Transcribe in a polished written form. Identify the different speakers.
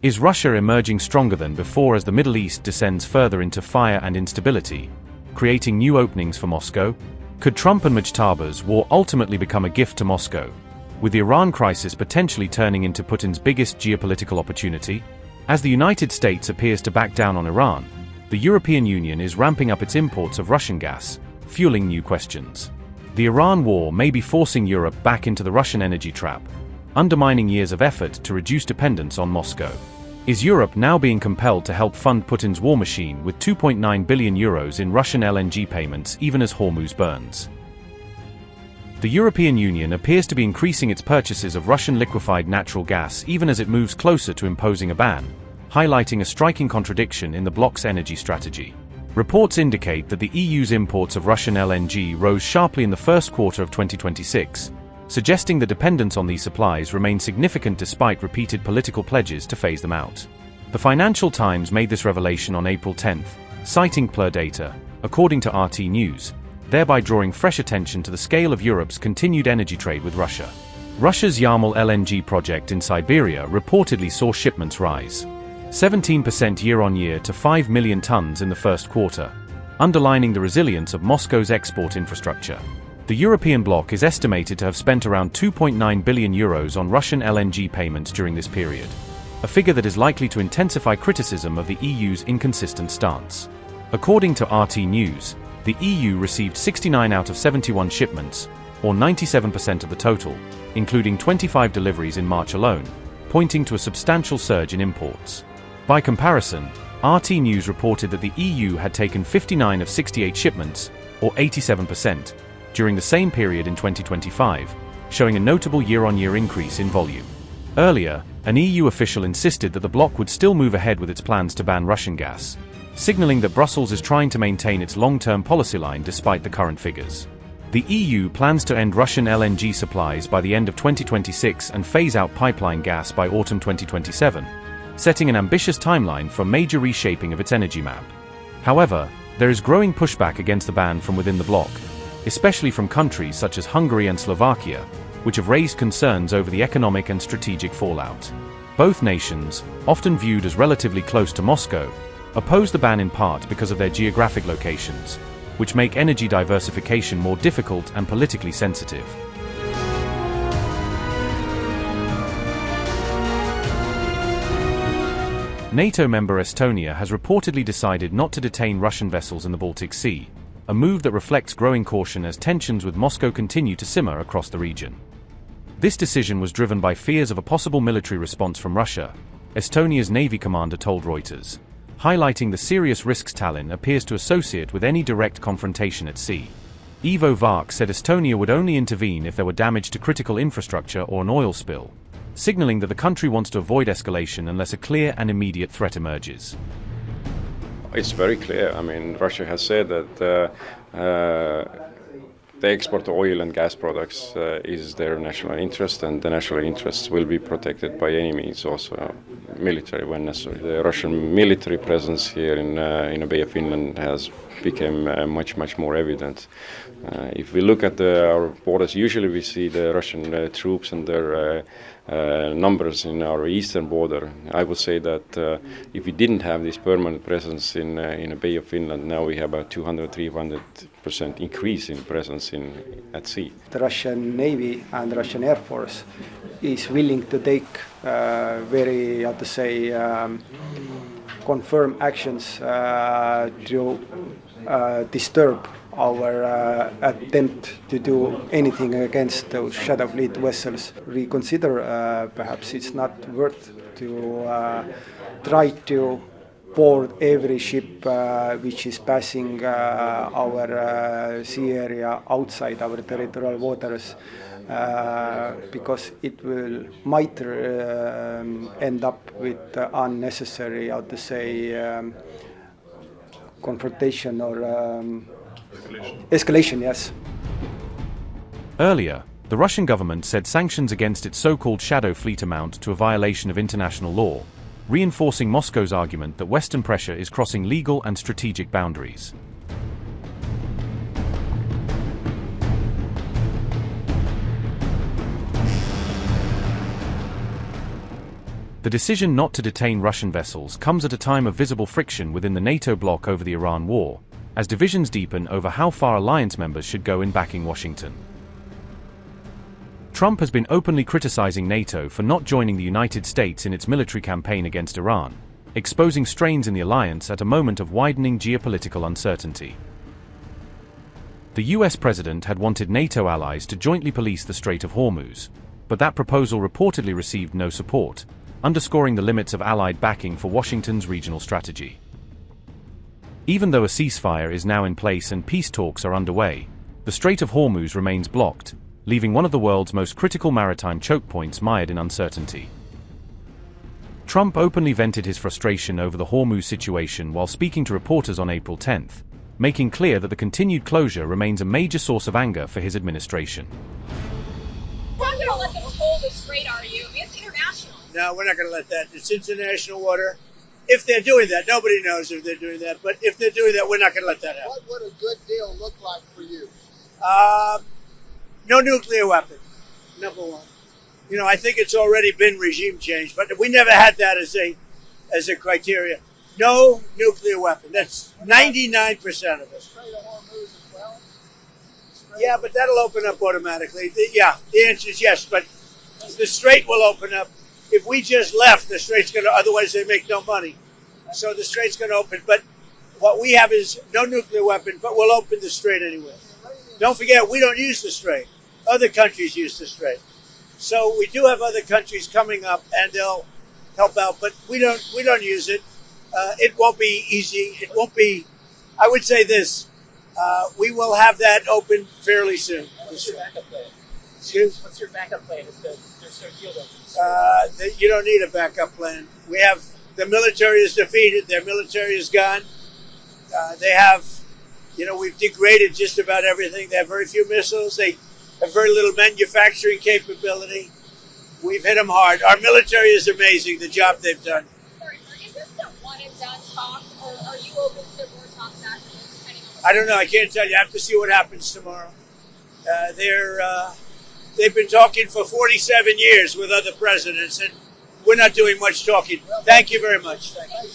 Speaker 1: Is Russia emerging stronger than before as the Middle East descends further into fire and instability, creating new openings for Moscow? Could Trump and Mujtaba's war ultimately become a gift to Moscow, with the Iran crisis potentially turning into Putin's biggest geopolitical opportunity? As the United States appears to back down on Iran, the European Union is ramping up its imports of Russian gas, fueling new questions. The Iran war may be forcing Europe back into the Russian energy trap, undermining years of effort to reduce dependence on Moscow. Is Europe now being compelled to help fund Putin's war machine with €2.9 billion in Russian LNG payments even as Hormuz burns? The European Union appears to be increasing its purchases of Russian liquefied natural gas even as it moves closer to imposing a ban, highlighting a striking contradiction in the bloc's energy strategy. Reports indicate that the EU's imports of Russian LNG rose sharply in the first quarter of 2026, suggesting the dependence on these supplies remains significant despite repeated political pledges to phase them out. The Financial Times made this revelation on April 10, citing PLR data, according to RT News, thereby drawing fresh attention to the scale of Europe's continued energy trade with Russia. Russia's Yamal LNG project in Siberia reportedly saw shipments rise 17% year-on-year to 5 million tons in the first quarter, underlining the resilience of Moscow's export infrastructure. The European bloc is estimated to have spent around €2.9 billion on Russian LNG payments during this period, a figure that is likely to intensify criticism of the EU's inconsistent stance. According to RT News, the EU received 69 out of 71 shipments, or 97% of the total, including 25 deliveries in March alone, pointing to a substantial surge in imports. By comparison, RT News reported that the EU had taken 59 of 68 shipments, or 87%, during the same period in 2025, showing a notable year-on-year increase in volume. Earlier, an EU official insisted that the bloc would still move ahead with its plans to ban Russian gas, signaling that Brussels is trying to maintain its long-term policy line despite the current figures. The EU plans to end Russian LNG supplies by the end of 2026 and phase out pipeline gas by autumn 2027, setting an ambitious timeline for major reshaping of its energy map. However, there is growing pushback against the ban from within the bloc, especially from countries such as Hungary and Slovakia, which have raised concerns over the economic and strategic fallout. Both nations, often viewed as relatively close to Moscow, oppose the ban in part because of their geographic locations, which make energy diversification more difficult and politically sensitive. NATO member Estonia has reportedly decided not to detain Russian vessels in the Baltic Sea, a move that reflects growing caution as tensions with Moscow continue to simmer across the region. This decision was driven by fears of a possible military response from Russia, Estonia's Navy commander told Reuters, highlighting the serious risks Tallinn appears to associate with any direct confrontation at sea. Ivo Vark said Estonia would only intervene if there were damage to critical infrastructure or an oil spill, signaling that the country wants to avoid escalation unless a clear and immediate threat emerges.
Speaker 2: It's very clear. I mean, Russia has said that the export of oil and gas products is their national interest, and the national interests will be protected by any means, also military when necessary. The Russian military presence here in the Bay of Finland has become much more evident. If we look at our borders, usually we see the Russian troops and their numbers in our eastern border. I would say that if we didn't have this permanent presence in the Bay of Finland, now we have about 200-300% increase in presence at sea.
Speaker 3: The Russian Navy and the Russian Air Force is willing to take very, confirm actions to disturb our attempt to do anything against those shadow fleet vessels. We consider perhaps it's not worth to try to board every ship which is passing our sea area outside our territorial waters, because it might end up with unnecessary, confrontation or escalation, yes.
Speaker 1: Earlier, the Russian government said sanctions against its so-called shadow fleet amount to a violation of international law, reinforcing Moscow's argument that Western pressure is crossing legal and strategic boundaries. The decision not to detain Russian vessels comes at a time of visible friction within the NATO bloc over the Iran war, as divisions deepen over how far alliance members should go in backing Washington. Trump has been openly criticizing NATO for not joining the United States in its military campaign against Iran, exposing strains in the alliance at a moment of widening geopolitical uncertainty. The US president had wanted NATO allies to jointly police the Strait of Hormuz, but that proposal reportedly received no support, underscoring the limits of allied backing for Washington's regional strategy. Even though a ceasefire is now in place and peace talks are underway, the Strait of Hormuz remains blocked, leaving one of the world's most critical maritime choke points mired in uncertainty. Trump openly vented his frustration over the Hormuz situation while speaking to reporters on April 10th, making clear that the continued closure remains a major source of anger for his administration.
Speaker 4: We're not going to let them hold the strait, are you? It's international.
Speaker 5: No, we're not going to let that. It's international water. If they're doing that, nobody knows if they're doing that, but if they're doing that, we're not going to let that happen.
Speaker 6: What would a good deal look like for you?
Speaker 5: No nuclear weapon, number one. You know, I think it's already been regime change, but we never had that as a criteria. No nuclear weapon. That's 99% of it.
Speaker 6: Strait of Hormuz as well?
Speaker 5: Yeah, but that'll open up automatically. The answer is yes, but the strait will open up. If we just left, the strait's going to, otherwise they make no money. So the strait's going to open. But what we have is no nuclear weapon, but we'll open the strait anyway. Don't forget, we don't use the strait. Other countries use the strait. So we do have other countries coming up, and they'll help out, but we don't use it. It won't be easy. It won't be, I would say this, we will have that open fairly soon.
Speaker 7: What's your backup plan?
Speaker 5: Excuse?
Speaker 7: What's your backup plan if there's no deal open?
Speaker 5: You don't need a backup plan. We have, the military is defeated. Their military is gone. They have, we've degraded just about everything. They have very few missiles. They have very little manufacturing capability. We've hit them hard. Our military is amazing, the job they've done.
Speaker 4: Sorry, is this the one and done talk, or are you open to more talks after this, depending on
Speaker 5: I don't know. I can't tell you. I have to see what happens tomorrow. They've been talking for 47 years with other presidents, and we're not doing much talking. Thank you very much. Thank you.